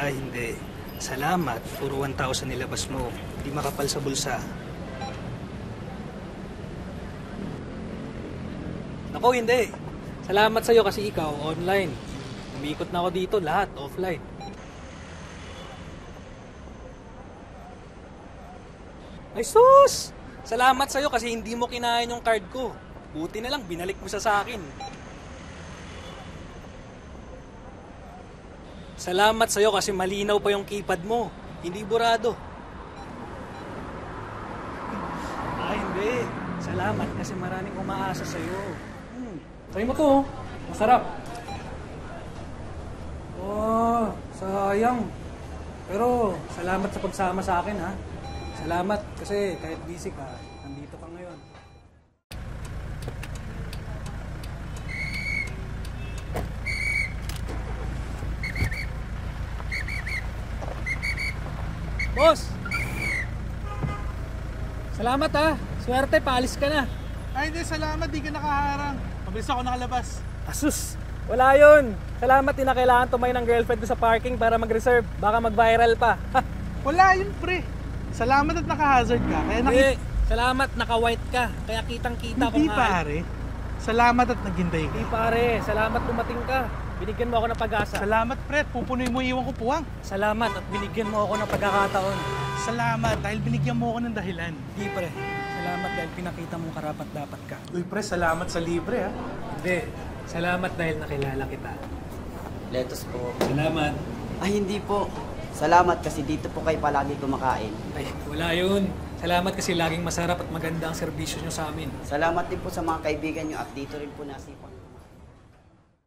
Ah, hindi. Salamat. Puro 1,000 nilabas mo. Di makapal sa bulsa. Ako, hindi. Salamat sa'yo kasi ikaw, online. Umikot na ako dito, lahat, offline. Ay, sus! Salamat sa'yo kasi hindi mo kinain yung card ko. Buti na lang, binalik mo sa akin. Salamat sa'yo kasi malinaw pa yung keypad mo. Hindi burado. Ah, hindi. Salamat kasi maraming umaasa sa'yo. Try mo to, masarap. Oh, sayang. Pero salamat sa pagsama sa akin, ha. Salamat kasi kahit busy ka, nandito ka ngayon. Boss! Salamat, ha. Swerte, paalis ka na. Ay, hindi. Salamat. Di ka nakaharang. Mabilis ako nakalabas. Asus! Wala yun. Salamat, di na kailangan tumay ng girlfriend ko sa parking para mag-reserve. Baka mag-viral pa. Wala yun, pre. Salamat at naka-hazard ka. Kaya Hindi. Salamat, naka-white ka. Kaya kitang-kita ko Hindi, nga. pare. Salamat at naghintay ka. Hindi, pare. Salamat dumating ka. Binigyan mo ako ng pag-asa. Salamat, pre. Pupunoy mo iwan ko puwang. Salamat at binigyan mo ako ng pagkakataon. Salamat dahil binigyan mo ako ng dahilan. Hindi, pre. Salamat dahil pinakita mong karapat-dapat ka. Uy, pre. Salamat sa libre, ha. Hindi. Salamat dahil nakilala kita. Lettuce po. Salamat. Ay, hindi po. Salamat kasi dito po kayo palagi kumakain. Ay, wala yun. Salamat kasi laging masarap at maganda ang serbisyo nyo sa amin. Salamat din po sa mga kaibigan nyo at dito rin po nasipag.